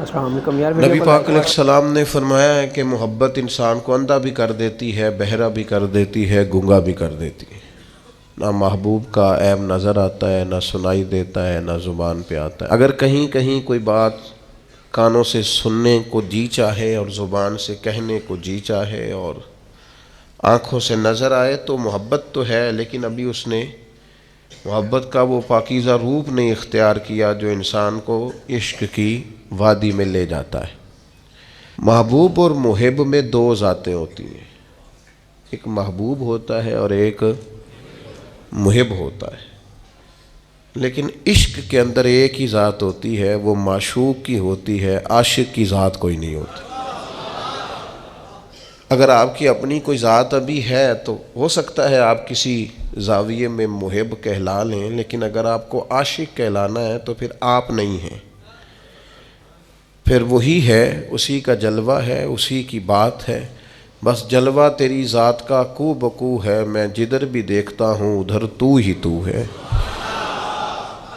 السلام علیکم یار. نبی پاک علیہ السلام نے فرمایا ہے کہ محبت انسان کو اندھا بھی کر دیتی ہے، بہرا بھی کر دیتی ہے، گنگا بھی کر دیتی ہے. نہ محبوب کا عیب نظر آتا ہے، نہ سنائی دیتا ہے، نہ زبان پہ آتا ہے. اگر کہیں کہیں کوئی بات کانوں سے سننے کو جی چاہے اور زبان سے کہنے کو جی چاہے اور آنکھوں سے نظر آئے تو محبت تو ہے، لیکن ابھی اس نے محبت کا وہ پاکیزہ روپ نہیں اختیار کیا جو انسان کو عشق کی وادی میں لے جاتا ہے. محبوب اور محب میں دو ذاتیں ہوتی ہیں، ایک محبوب ہوتا ہے اور ایک محب ہوتا ہے. لیکن عشق کے اندر ایک ہی ذات ہوتی ہے، وہ معشوق کی ہوتی ہے، عاشق کی ذات کوئی نہیں ہوتی. اگر آپ کی اپنی کوئی ذات ابھی ہے تو ہو سکتا ہے آپ کسی زاویے میں محب کہلا لیں، لیکن اگر آپ کو عاشق کہلانا ہے تو پھر آپ نہیں ہیں، پھر وہی ہے، اسی کا جلوہ ہے، اسی کی بات ہے. بس جلوہ تیری ذات کا کو بکو ہے، میں جدھر بھی دیکھتا ہوں ادھر تو ہی تو ہے.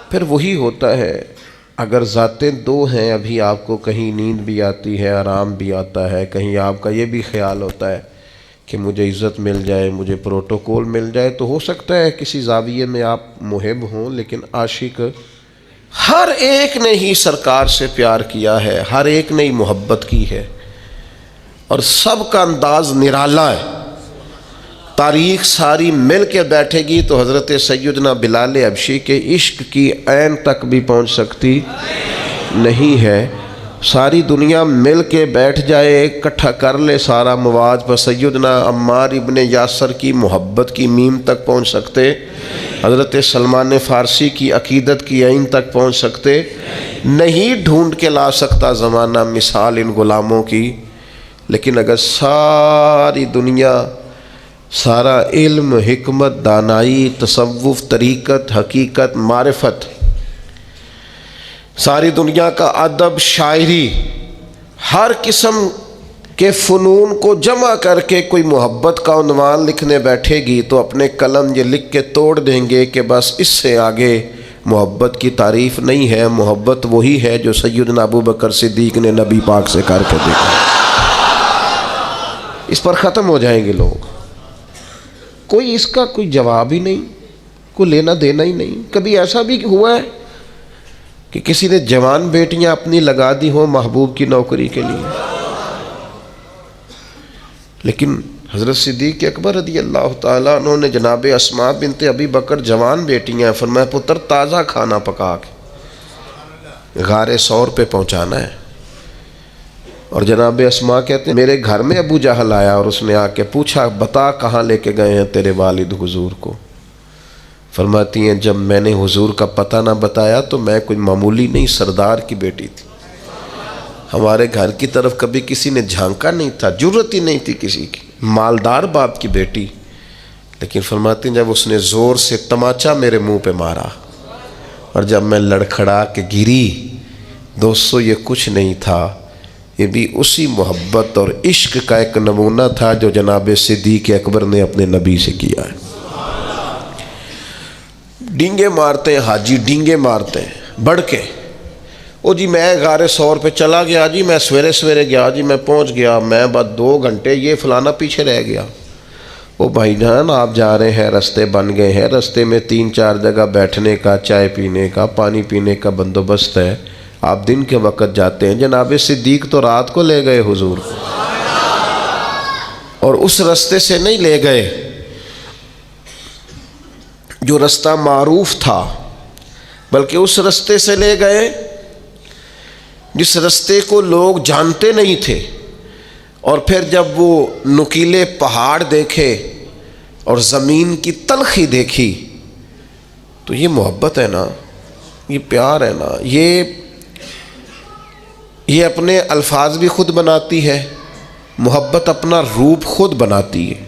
پھر وہی ہوتا ہے. اگر ذاتیں دو ہیں، ابھی آپ کو کہیں نیند بھی آتی ہے، آرام بھی آتا ہے، کہیں آپ کا یہ بھی خیال ہوتا ہے کہ مجھے عزت مل جائے، مجھے پروٹوکول مل جائے، تو ہو سکتا ہے کسی زاویے میں آپ محب ہوں، لیکن عاشق ہر ایک نے ہی سرکار سے پیار کیا ہے، ہر ایک نے ہی محبت کی ہے، اور سب کا انداز نرالا ہے. تاریخ ساری مل کے بیٹھے گی تو حضرت سیدنا بلال حبشی کے عشق کی عین تک بھی پہنچ سکتی نہیں ہے. ساری دنیا مل کے بیٹھ جائے، اکٹھا کر لے سارا مواد، پر سیدنا عمار ابن یاسر کی محبت کی میم تک پہنچ سکتے، حضرت سلمان فارسی کی عقیدت کی عین تک پہنچ سکتے نہیں. ڈھونڈ کے لا سکتا زمانہ مثال ان غلاموں کی. لیکن اگر ساری دنیا، سارا علم، حکمت، دانائی، تصوف، طریقت، حقیقت، معرفت، ساری دنیا کا ادب، شاعری، ہر قسم کے فنون کو جمع کر کے کوئی محبت کا عنوان لکھنے بیٹھے گی تو اپنے قلم یہ لکھ کے توڑ دیں گے کہ بس اس سے آگے محبت کی تعریف نہیں ہے. محبت وہی ہے جو سیدنا ابو بکر صدیق نے نبی پاک سے کر کے دیکھا. اس پر ختم ہو جائیں گے لوگ. کوئی اس کا کوئی جواب ہی نہیں، کوئی لینا دینا ہی نہیں. کبھی ایسا بھی ہوا ہے کہ کسی نے جوان بیٹیاں اپنی لگا دی ہوں محبوب کی نوکری کے لیے؟ لیکن حضرت صدیق اکبر رضی اللہ تعالیٰ عنہ نے جناب اسماء بنت ابی بکر جوان بیٹیاں، فرمایا پتر تازہ کھانا پکا کے غار ثور پہ پہنچانا ہے. اور جناب اسماء کہتے ہیں میرے گھر میں ابو جہل آیا اور اس نے آ کے پوچھا بتا کہاں لے کے گئے ہیں تیرے والد حضور کو؟ فرماتی ہیں جب میں نے حضور کا پتہ نہ بتایا تو میں کوئی معمولی نہیں، سردار کی بیٹی تھی. ہمارے گھر کی طرف کبھی کسی نے جھانکا نہیں تھا، جرت ہی نہیں تھی کسی کی، مالدار باپ کی بیٹی. لیکن فرماتی ہیں جب اس نے زور سے تماچا میرے منہ پہ مارا اور جب میں لڑکھڑا کے گری، دوستو یہ کچھ نہیں تھا، یہ بھی اسی محبت اور عشق کا ایک نمونہ تھا جو جناب صدیق اکبر نے اپنے نبی سے کیا ہے. ڈینگے مارتے ہیں حاجی، ڈینگے مارتے ہیں بڑھ کے. او جی میں غار ثور پہ چلا گیا جی، میں سویرے سویرے گیا جی، میں پہنچ گیا، میں بعد 2 گھنٹے، یہ فلانا پیچھے رہ گیا. او بھائی جان آپ جا رہے ہیں، رستے بن گئے ہیں، رستے میں 3-4 جگہ بیٹھنے کا، چائے پینے کا، پانی پینے کا بندوبست ہے، آپ دن کے وقت جاتے ہیں. جناب صدیق تو رات کو لے گئے حضور کو، اور اس رستے سے نہیں لے گئے جو رستہ معروف تھا، بلکہ اس رستے سے لے گئے جس رستے کو لوگ جانتے نہیں تھے. اور پھر جب وہ نکیلے پہاڑ دیکھے اور زمین کی تلخی دیکھی تو یہ محبت ہے نا، یہ پیار ہے نا، یہ اپنے الفاظ بھی خود بناتی ہے. محبت اپنا روپ خود بناتی ہے،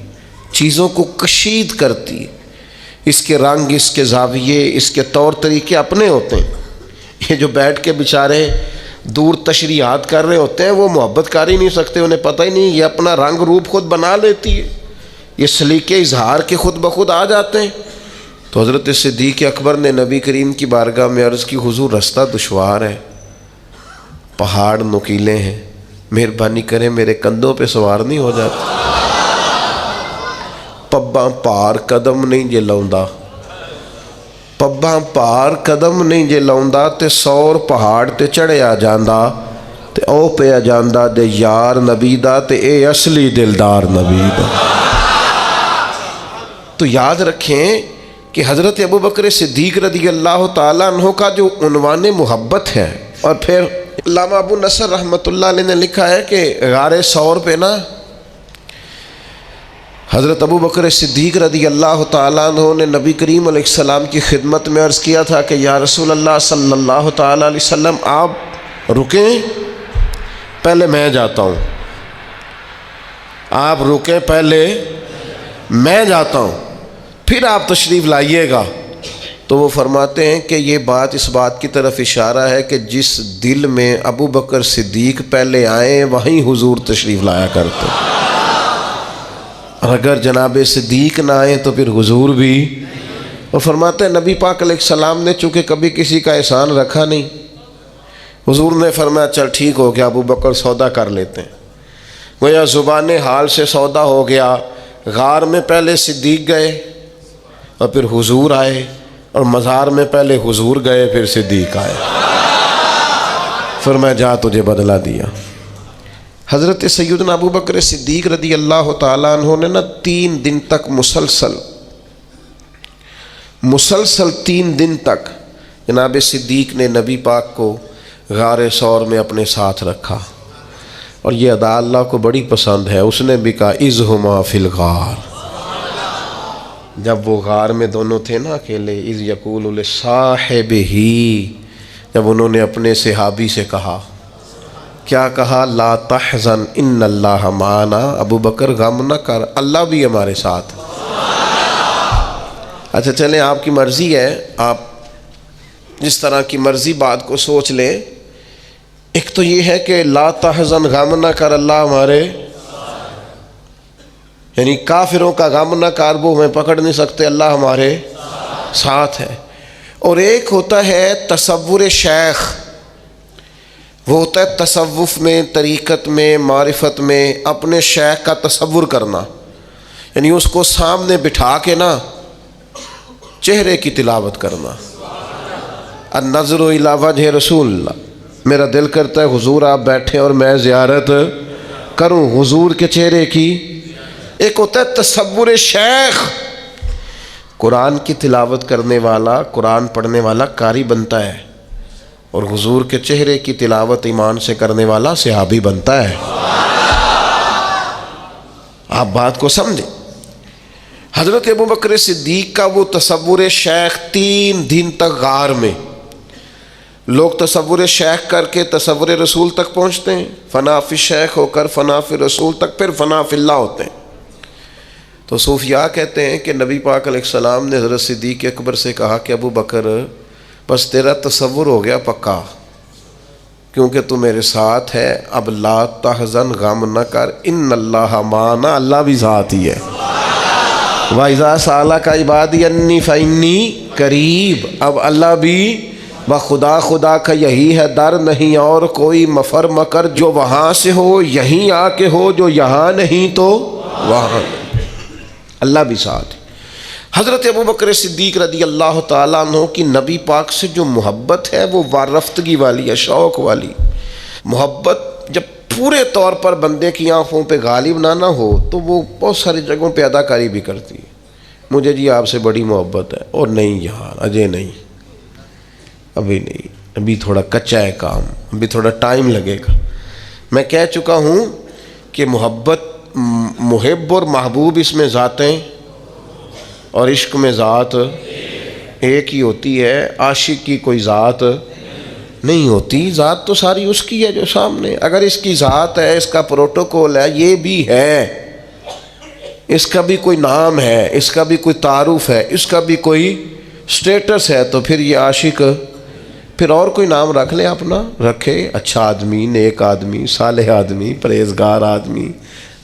چیزوں کو کشید کرتی ہے. اس کے رنگ، اس کے زاویے، اس کے طور طریقے اپنے ہوتے ہیں. یہ جو بیٹھ کے بیچارے دور تشریحات کر رہے ہوتے ہیں وہ محبت کر ہی نہیں سکتے، انہیں پتہ ہی نہیں، یہ اپنا رنگ روپ خود بنا لیتی ہے، یہ سلیقے اظہار کے خود بخود آ جاتے ہیں. تو حضرت صدیق اکبر نے نبی کریم کی بارگاہ میں عرض کی حضور رستہ دشوار ہے. پہاڑ نکیلے ہیں، مہربانی کریں میرے کندھوں پہ سوار نہیں ہو جاتے؟ پباں پار قدم نہیں جے لاؤندا، پباں پار قدم نہیں جے لاؤندا تے سور پہاڑ تے چڑھیا جاندا تے او پیا جاندا دے یار نبی دا تے اے اصلی دلدار نبی دا۔ تو یاد رکھیں کہ حضرت ابوبکر صدیق رضی اللہ تعالیٰ عنہ کا جو عنوان محبت ہے، اور پھر علامہ ابو نصر رحمۃ اللہ علیہ نے لکھا ہے کہ غار ثور پہ نا حضرت ابوبکر صدیق رضی اللہ تعالیٰ عنہ نے نبی کریم علیہ السلام کی خدمت میں عرض کیا تھا کہ یا رسول اللہ صلی اللہ تعالیٰ علیہ وسلم آپ رکیں، پہلے میں جاتا ہوں، آپ رکیں پہلے میں جاتا ہوں، پھر آپ تشریف لائیے گا۔ تو وہ فرماتے ہیں کہ یہ بات اس بات کی طرف اشارہ ہے کہ جس دل میں ابوبکر صدیق پہلے آئیں وہیں حضور تشریف لایا کرتے، اور اگر جناب صدیق نہ آئیں تو پھر حضور بھی۔ اور فرماتے ہیں نبی پاک علیہ السلام نے چونکہ کبھی کسی کا احسان رکھا نہیں، حضور نے فرمایا چل ٹھیک ہو گیا ابوبکر سودا کر لیتے ہیں، گویا زبان حال سے سودا ہو گیا۔ غار میں پہلے صدیق گئے اور پھر حضور آئے، اور مزار میں پہلے حضور گئے پھر صدیق آئے، فرمایا جا تجھے بدلہ دیا۔ حضرت سیدنا ابوبکر صدیق رضی اللہ تعالیٰ عنہ نے نا 3 دن تک مسلسل 3 دن تک جناب صدیق نے نبی پاک کو غار ثور میں اپنے ساتھ رکھا، اور یہ ادا اللہ کو بڑی پسند ہے۔ اس نے بھی کہا اذہما فی الغار، جب وہ غار میں دونوں تھے نا اکیلے، اذ یقول لصاحبہ، جب انہوں نے اپنے صحابی سے کہا، کیا کہا؟ لا تحزن ان اللہ معنا، ابو بکر غم نہ کر، اللہ بھی ہمارے ساتھ۔ اچھا چلیں، آپ کی مرضی ہے، آپ جس طرح کی مرضی بات کو سوچ لیں۔ ایک تو یہ ہے کہ لا تحزن، غم نہ کر، اللہ ہمارے، یعنی کافروں کا غم نہ کر وہ ہمیں پکڑ نہیں سکتے، اللہ ہمارے ساتھ ہے۔ اور ایک ہوتا ہے تصور شیخ، وہ ہوتا ہے تصوف میں، طریقت میں، معرفت میں اپنے شیخ کا تصور کرنا، یعنی اس کو سامنے بٹھا کے نا چہرے کی تلاوت کرنا۔ النظر الی وجہ رسول اللہ، میرا دل کرتا ہے حضور آپ بیٹھیں اور میں زیارت کروں حضور کے چہرے کی۔ ایک ہوتا ہے تصور شیخ، قرآن کی تلاوت کرنے والا، قرآن پڑھنے والا قاری بنتا ہے، اور حضور کے چہرے کی تلاوت ایمان سے کرنے والا صحابی بنتا ہے۔ آپ بات کو سمجھیں۔ حضرت ابوبکر صدیق کا وہ تصور شیخ 3 دن تک غار میں، لوگ تصور شیخ کر کے تصور رسول تک پہنچتے ہیں، فنا فی شیخ ہو کر فنا فی رسول تک، پھر فنا فی اللہ ہوتے ہیں۔ تو صوفیاء کہتے ہیں کہ نبی پاک علیہ السلام نے حضرت صدیق اکبر سے کہا کہ ابو بکر بس تیرا تصور ہو گیا پکا، کیونکہ تو میرے ساتھ ہے، اب لا تحزن، غم نہ کر، ان اللہ معنا، اللہ بھی ساتھ ہی ہے۔ وَإِذَا سَأَلَكَ عِبَادِي أَنِّي فَإِنِّي قریب، اب اللہ بھی بخدا، خدا کا یہی ہے در، نہیں اور کوئی مفر مکر، جو وہاں سے ہو یہیں آ کے ہو، جو یہاں نہیں تو وہاں، اللہ بھی ساتھ۔ حضرت ابوبکر صدیق رضی اللہ تعالیٰ عنہ کی نبی پاک سے جو محبت ہے وہ وارفتگی والی ہے، شوق والی محبت۔ جب پورے طور پر بندے کی آنکھوں پہ غالب نہ ہو تو وہ بہت ساری جگہوں پہ اداکاری بھی کرتی ہے، مجھے جی آپ سے بڑی محبت ہے، اور نہیں یار اجے نہیں، ابھی نہیں، ابھی تھوڑا کچا ہے کام، ابھی تھوڑا ٹائم لگے گا۔ میں کہہ چکا ہوں کہ محبت، محب اور محبوب اس میں ذاتیں، اور عشق میں ذات ایک ہی ہوتی ہے، عاشق کی کوئی ذات نہیں ہوتی، ذات تو ساری اس کی ہے جو سامنے۔ اگر اس کی ذات ہے، اس کا پروٹوکول ہے، یہ بھی ہے، اس کا بھی کوئی نام ہے، اس کا بھی کوئی تعارف ہے، اس کا بھی کوئی سٹیٹس ہے، تو پھر یہ عاشق، پھر اور کوئی نام رکھ لے اپنا، رکھے، اچھا آدمی، نیک آدمی، صالح آدمی، پرہیزگار آدمی،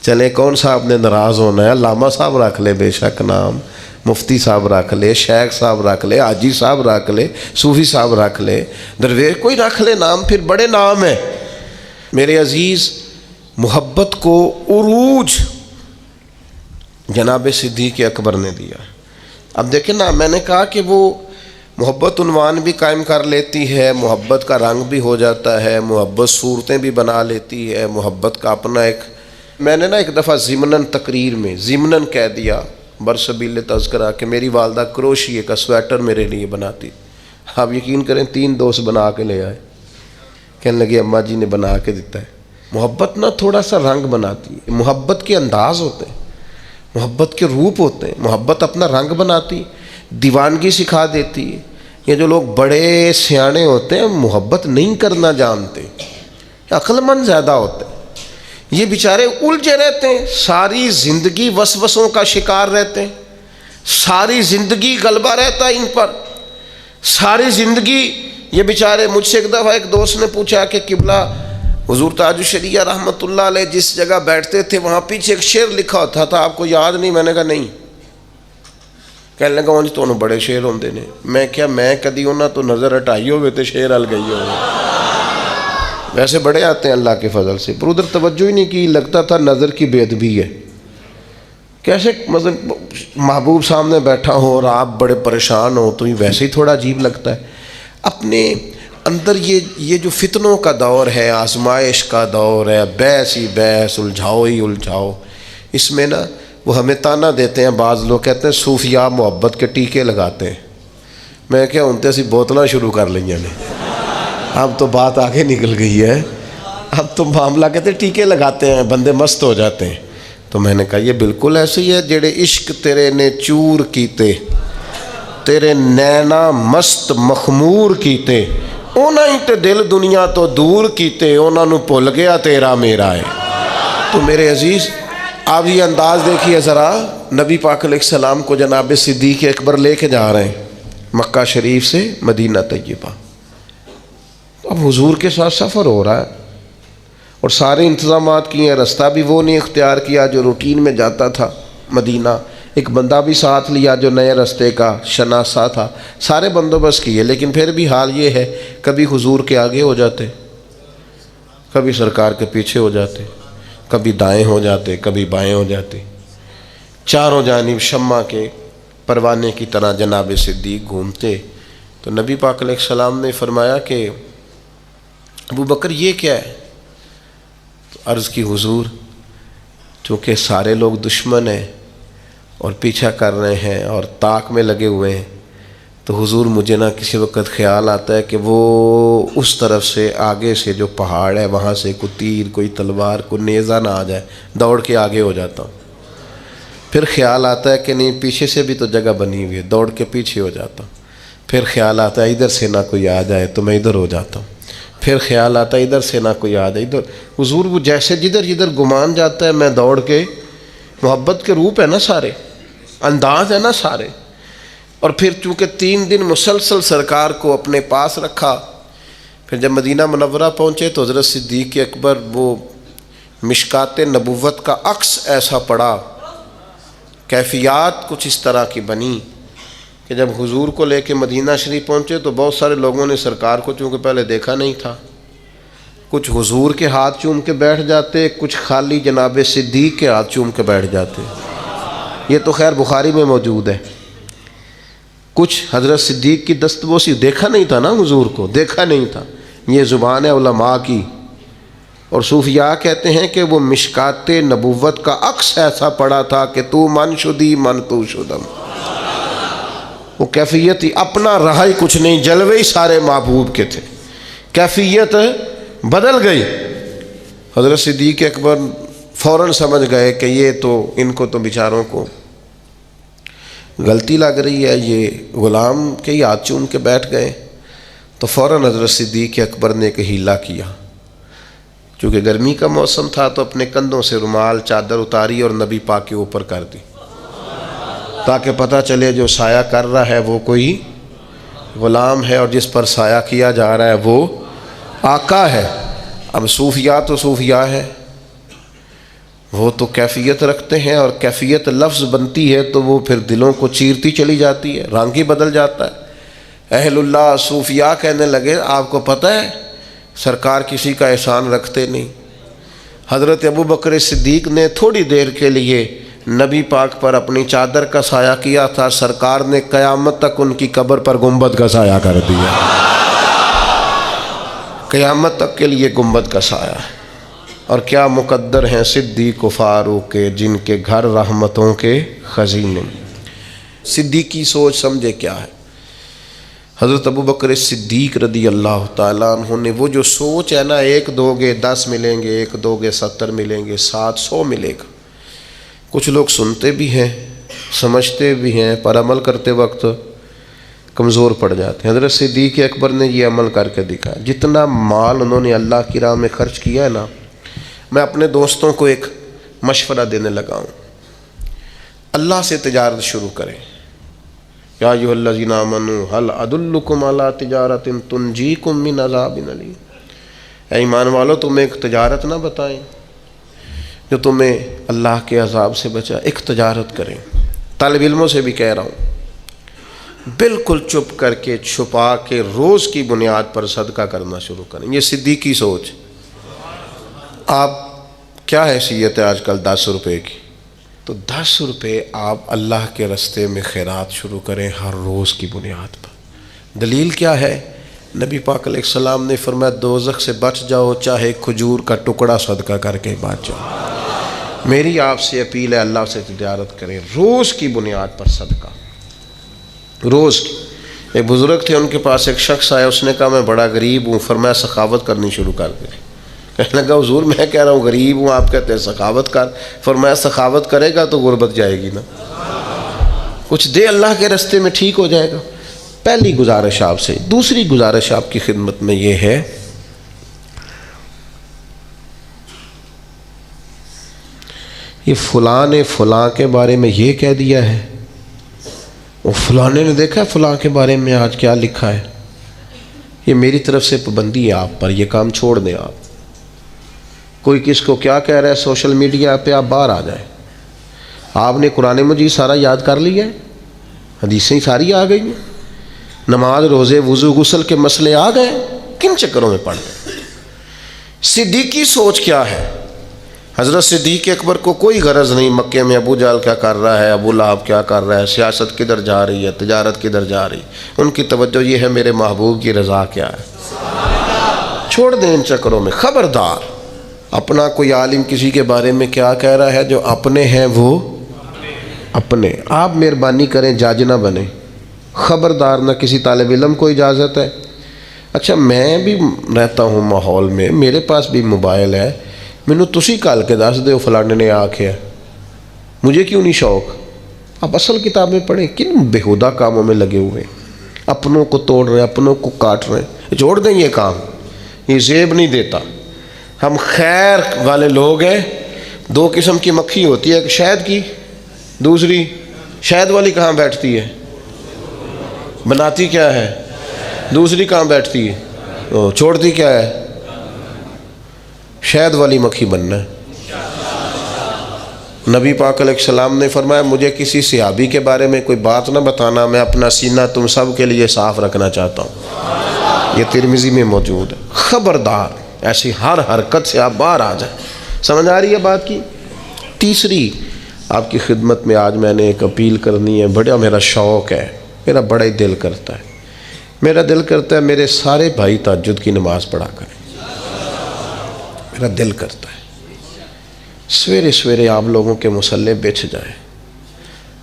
چلے کون صاحب نے ناراض ہونا ہے، علامہ صاحب رکھ لے بے شک نام، مفتی صاحب رکھ لے، شیخ صاحب رکھ لے، حاجی صاحب رکھ لے، صوفی صاحب رکھ لے، درویش کوئی رکھ لے نام، پھر بڑے نام ہیں، میرے عزیز، محبت کو عروج جناب صدیق اکبر نے دیا۔ اب دیکھیں نا، میں نے کہا کہ وہ محبت عنوان بھی قائم کر لیتی ہے، محبت کا رنگ بھی ہو جاتا ہے، محبت صورتیں بھی بنا لیتی ہے، محبت کا اپنا ایک، میں نے نا ایک دفعہ ضمناً تقریر میں ضمناً کہہ دیا برسبیل تذکرہ کہ میری والدہ کروشیے کا سویٹر میرے لیے بناتی۔ آپ یقین کریں 3 دوست بنا کے لے آئے، کہنے لگے اماں جی نے بنا کے دیتا ہے۔ محبت نا تھوڑا سا رنگ بناتی ہے، محبت کے انداز ہوتے ہیں، محبت کے روپ ہوتے ہیں، محبت اپنا رنگ بناتی، دیوانگی سکھا دیتی ہے۔ یہ جو لوگ بڑے سیانے ہوتے ہیں محبت نہیں کرنا جانتے، عقل مند زیادہ ہوتے ہیں، یہ بیچارے الجھے رہتے ہیں، ساری زندگی وسوسوں کا شکار رہتے ہیں، ساری زندگی غلبہ رہتا ہے ان پر، ساری زندگی یہ بیچارے۔ مجھ سے ایک دفعہ ایک دوست نے پوچھا کہ قبلہ حضور تاج الشریعہ رحمۃ اللہ علیہ جس جگہ بیٹھتے تھے وہاں پیچھے ایک شعر لکھا ہوتا تھا، آپ کو یاد نہیں؟ میں نے کہا نہیں۔ کہنے لگا انج تو بڑے شعر ہوندے نے۔ میں کیا میں کدی انہاں تو نظر ہٹائی ہوئے تے شعر ہل گئی ہوئے؟ ویسے بڑے آتے ہیں اللہ کے فضل سے، پر ادھر توجہ ہی نہیں کی، لگتا تھا نظر کی بے ادبی ہے۔ کیسے مثلا محبوب سامنے بیٹھا ہو اور آپ بڑے پریشان ہو تو یہ ویسے ہی تھوڑا عجیب لگتا ہے۔ اپنے اندر یہ جو فتنوں کا دور ہے، آزمائش کا دور ہے، بحث ہی بحث، الجھاؤ ہی الجھاؤ، اس میں نا وہ ہمیں تانا دیتے ہیں، بعض لوگ کہتے ہیں صوفیاء محبت کے ٹیکے لگاتے ہیں۔ میں کیا انتے سی بوتلاں شروع کر لیں نے، اب تو بات آگے نکل گئی ہے، اب تو معاملہ کہتے ہیں ٹیکے لگاتے ہیں، بندے مست ہو جاتے ہیں۔ تو میں نے کہا یہ بالکل ایسے ہی ہے، جڑے عشق تیرے نے چور کیتے، تیرے نینا مست مخمور کیتے، اونا ہی تے دل دنیا تو دور کیتے، اونا نو بھول گیا تیرا میرا ہے۔ تو میرے عزیز آپ یہ انداز دیکھیے ذرا، نبی پاک علیہ السلام کو جناب صدیق اکبر لے کے جا رہے ہیں مکہ شریف سے مدینہ طیبہ۔ اب حضور کے ساتھ سفر ہو رہا ہے اور سارے انتظامات کیے ہیں، رستہ بھی وہ نہیں اختیار کیا جو روٹین میں جاتا تھا مدینہ، ایک بندہ بھی ساتھ لیا جو نئے رستے کا شناسا تھا، سارے بندوبست کیے، لیکن پھر بھی حال یہ ہے کبھی حضور کے آگے ہو جاتے، کبھی سرکار کے پیچھے ہو جاتے، کبھی دائیں ہو جاتے، کبھی بائیں ہو جاتے، چاروں جانب شمع کے پروانے کی طرح جناب صدیق گھومتے۔ تو نبی پاک علیہ السلام نے فرمایا کہ ابو بکر یہ کیا ہے؟ تو عرض کی حضور چونکہ سارے لوگ دشمن ہیں اور پیچھا کر رہے ہیں اور طاق میں لگے ہوئے ہیں، تو حضور مجھے نہ کسی وقت خیال آتا ہے کہ وہ اس طرف سے آگے سے جو پہاڑ ہے وہاں سے کوئی تیر، کوئی تلوار، کوئی نیزہ نہ آ جائے، دوڑ کے آگے ہو جاتا ہوں۔ پھر خیال آتا ہے کہ نہیں پیچھے سے بھی تو جگہ بنی ہوئی ہے، دوڑ کے پیچھے ہو جاتا ہوں۔ پھر خیال آتا ہے ادھر سے نہ کوئی آ جائے تو میں ادھر ہو جاتا ہوں۔ پھر خیال آتا ہے ادھر سے نہ کوئی آ جائے ادھر۔ حضور وہ جیسے جدھر جدھر گمان جاتا ہے میں دوڑ کے، محبت کے روپ ہے نا سارے، انداز ہے نا سارے۔ اور پھر چونکہ 3 دن مسلسل سرکار کو اپنے پاس رکھا، پھر جب مدینہ منورہ پہنچے تو حضرت صدیق اکبر وہ مشکات نبوت کا عکس ایسا پڑا، کیفیات کچھ اس طرح کی بنی کہ جب حضور کو لے کے مدینہ شریف پہنچے تو بہت سارے لوگوں نے سرکار کو چونکہ پہلے دیکھا نہیں تھا، کچھ حضور کے ہاتھ چوم کے بیٹھ جاتے، کچھ خالی جناب صدیق کے ہاتھ چوم کے بیٹھ جاتے۔ یہ تو خیر بخاری میں موجود ہے۔ کچھ حضرت صدیق کی دستبوسی، دیکھا نہیں تھا نا حضور کو، دیکھا نہیں تھا، یہ زبان ہے علماء کی، اور صوفیاء کہتے ہیں کہ وہ مشکات نبوت کا عکس ایسا پڑا تھا کہ تو من شدی من تو شدم، وہ کیفیت ہی اپنا رہا ہی کچھ نہیں، جلوے ہی سارے محبوب کے تھے، کیفیت بدل گئی۔ حضرت صدیق اکبر فوراً سمجھ گئے کہ یہ تو ان کو تو بیچاروں کو غلطی لگ رہی ہے، یہ غلام کے ہی ہاتھ چوم کے بیٹھ گئے۔ تو فوراً حضرت صدیق اکبر نے ایک ہیلا کیا، چونکہ گرمی کا موسم تھا تو اپنے کندھوں سے رومال چادر اتاری اور نبی پاک کے اوپر کر دی، تاکہ پتہ چلے جو سایہ کر رہا ہے وہ کوئی غلام ہے اور جس پر سایہ کیا جا رہا ہے وہ آقا ہے۔ اب صوفیاء تو صوفیاء ہے، وہ تو کیفیت رکھتے ہیں، اور کیفیت لفظ بنتی ہے تو وہ پھر دلوں کو چیرتی چلی جاتی ہے، رنگ ہی بدل جاتا ہے۔ اہل اللہ صوفیاء کہنے لگے آپ کو پتہ ہے سرکار کسی کا احسان رکھتے نہیں۔ حضرت ابو بکر صدیق نے تھوڑی دیر کے لیے نبی پاک پر اپنی چادر کا سایہ کیا تھا، سرکار نے قیامت تک ان کی قبر پر گنبد کا سایہ کر دیا۔ قیامت تک کے لیے گنبد کا سایہ ہے۔ اور کیا مقدر ہیں صدیق و فاروق کے، جن کے گھر رحمتوں کے خزینے۔ صدیقی سوچ سمجھے کیا ہے؟ حضرت ابو بکر صدیق رضی اللہ تعالیٰ عنہ نے وہ جو سوچ ہے نا، 1 دو گے 10 ملیں گے، 1 دو گے 70 ملیں گے، 700 ملے گا۔ کچھ لوگ سنتے بھی ہیں، سمجھتے بھی ہیں، پر عمل کرتے وقت کمزور پڑ جاتے ہیں۔ حضرت صدیق اکبر نے یہ عمل کر کے دکھایا۔ جتنا مال انہوں نے اللہ کی راہ میں خرچ کیا ہے نا، میں اپنے دوستوں کو ایک مشورہ دینے لگا ہوں، اللہ سے تجارت شروع کریں۔ یا ایھا الذین آمنوا ھل ادلکم علی تجارۃ تنجیکم من عذاب الیم۔ اے ایمان والو، تمہیں ایک تجارت نہ بتائیں جو تمہیں اللہ کے عذاب سے بچا؟ ایک تجارت کریں۔ طالب علموں سے بھی کہہ رہا ہوں، بالکل چپ کر کے، چھپا کے، روز کی بنیاد پر صدقہ کرنا شروع کریں۔ یہ صدیقی سوچ۔ آپ کیا حیثیت ہے آج کل 10 روپے کی؟ تو 10 روپے آپ اللہ کے راستے میں خیرات شروع کریں ہر روز کی بنیاد پر۔ دلیل کیا ہے؟ نبی پاک علیہ السلام نے فرمایا دوزخ سے بچ جاؤ، چاہے کھجور کا ٹکڑا صدقہ کر کے بچ جاؤ۔ میری آپ سے اپیل ہے، اللہ سے تجارت کریں، روز کی بنیاد پر صدقہ، روز کی۔ ایک بزرگ تھے، ان کے پاس ایک شخص آیا، اس نے کہا میں بڑا غریب ہوں، فرمایا سخاوت کرنی شروع کر دیں۔ کہنے لگا حضور میں کہہ رہا ہوں غریب ہوں، آپ کہتے ہیں سخاوت کر۔ فرمایا سخاوت کرے گا تو غربت جائے گی نا، کچھ دے اللہ کے راستے میں، ٹھیک ہو جائے گا۔ پہلی گزارش آپ سے۔ دوسری گزارش آپ کی خدمت میں یہ ہے، یہ فلاں نے فلاں کے بارے میں یہ کہہ دیا ہے، وہ فلاں نے دیکھا ہے فلاں کے بارے میں آج کیا لکھا ہے، یہ میری طرف سے پابندی ہے آپ پر، یہ کام چھوڑ دیں آپ۔ کوئی کس کو کیا کہہ رہا ہے سوشل میڈیا پہ، آپ باہر آ جائیں۔ آپ نے قرآن مجید سارا یاد کر لیا ہے، حدیثیں ساری آ گئی ہیں، نماز روزے وضو غسل کے مسئلے آ گئے، کن چکروں میں پڑ گئے؟ صدیقی سوچ کیا ہے؟ حضرت صدیق اکبر کو کوئی غرض نہیں مکے میں ابو جہل کیا کر رہا ہے، ابو لہب کیا کر رہا ہے، سیاست کدھر جا رہی ہے، تجارت کدھر جا رہی۔ ان کی توجہ یہ ہے میرے محبوب کی رضا کیا ہے۔ چھوڑ دیں ان چکروں میں۔ خبردار، اپنا کوئی عالم کسی کے بارے میں کیا کہہ رہا ہے، جو اپنے ہیں وہ اپنے، آپ مہربانی کریں جج نہ بنیں۔ خبردار، نہ کسی طالب علم کو اجازت ہے۔ اچھا میں بھی رہتا ہوں ماحول میں، میرے پاس بھی موبائل ہے، مینوں تسی کل کے دس دیو فلانے نے آکھیا، مجھے کیوں نہیں شوق؟ آپ اصل کتابیں پڑھیں، کن بےہودہ کاموں میں لگے ہوئے، اپنوں کو توڑ رہے ہیں، اپنوں کو کاٹ رہے ہیں۔ چھوڑ دیں یہ کام، یہ زیب نہیں دیتا۔ ہم خیر والے لوگ ہیں۔ 2 قسم کی مکھی ہوتی ہے، ایک شہد کی، دوسری شہد والی کہاں بیٹھتی ہے؟ بناتی کیا ہے؟ دوسری کہاں بیٹھتی ہے؟ چھوڑتی کیا ہے؟ شہد والی مکھی بننا ہے۔ نبی پاک علیہ السلام نے فرمایا مجھے کسی صحابی کے بارے میں کوئی بات نہ بتانا، میں اپنا سینہ تم سب کے لیے صاف رکھنا چاہتا ہوں۔ یہ ترمذی میں موجود ہے۔ خبردار، ایسی ہر حرکت سے آپ باہر آ جائیں۔ سمجھ آ رہی ہے بات کی؟ تیسری آپ کی خدمت میں آج میں نے ایک اپیل کرنی ہے، بڑا میرا شوق ہے، میرا بڑا ہی دل کرتا ہے، میرا دل کرتا ہے میرے سارے بھائی تہجد کی نماز پڑھا کریں، میرا دل کرتا ہے سویرے سویرے آپ لوگوں کے مصلے بچھ جائیں،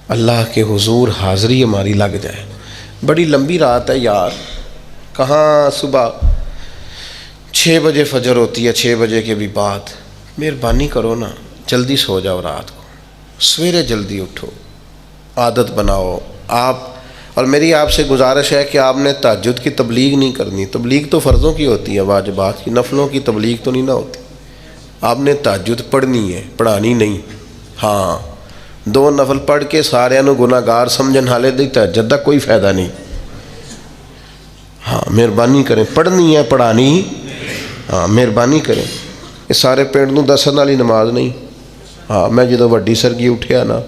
اللہ کے حضور حاضری ہماری لگ جائے۔ بڑی لمبی رات ہے یار، کہاں صبح 6 بجے فجر ہوتی ہے، 6 بجے کے بھی بعد، مہربانی کرو نا جلدی سو جاؤ، رات کو سویرے جلدی اٹھو، عادت بناؤ آپ۔ اور میری آپ سے گزارش ہے کہ آپ نے تہجد کی تبلیغ نہیں کرنی، تبلیغ تو فرضوں کی ہوتی ہے، واجبات کی، نفلوں کی تبلیغ تو نہیں نہ ہوتی۔ آپ نے تہجد پڑھنی ہے، پڑھانی نہیں۔ ہاں 2 نفل پڑھ کے سارے نو گناہ گار سمجھن حالے دی تہجد دا کوئی فائدہ نہیں۔ ہاں مہربانی کریں، پڑھنی ہے پڑھانی، ہاں مہربانی کریں۔ یہ سارے پنڈ نو دسن والی نماز نہیں۔ ہاں میں جدو وڈی سرگی اٹھیا نا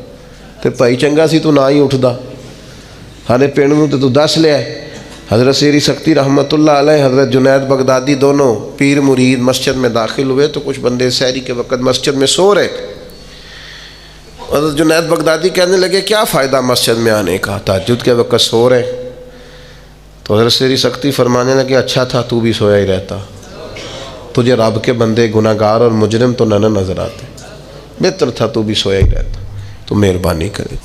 تے بھائی چنگا سی تو نہ ہی اٹھدا، سارے پنڈ نو تے تو دس لیا، حضرت سیری سکتی رحمۃ اللہ علیہ، حضرت جنید بغدادی دونوں پیر مرید مسجد میں داخل ہوئے تو کچھ بندے سحری کے وقت مسجد میں سو رہے تھے۔ حضرت جنید بغدادی کہنے لگے کیا فائدہ مسجد میں آنے کا، تہجد کے وقت سو رہے۔ تو حضرت سیری سکتی فرمانے لگے اچھا تھا تو بھی سویا ہی رہتا، تجھے رب کے بندے گناہ گار اور مجرم تو نہ نظر آتے، بہتر تھا تو بھی سویا ہی رہتا، تو مہربانی کرے۔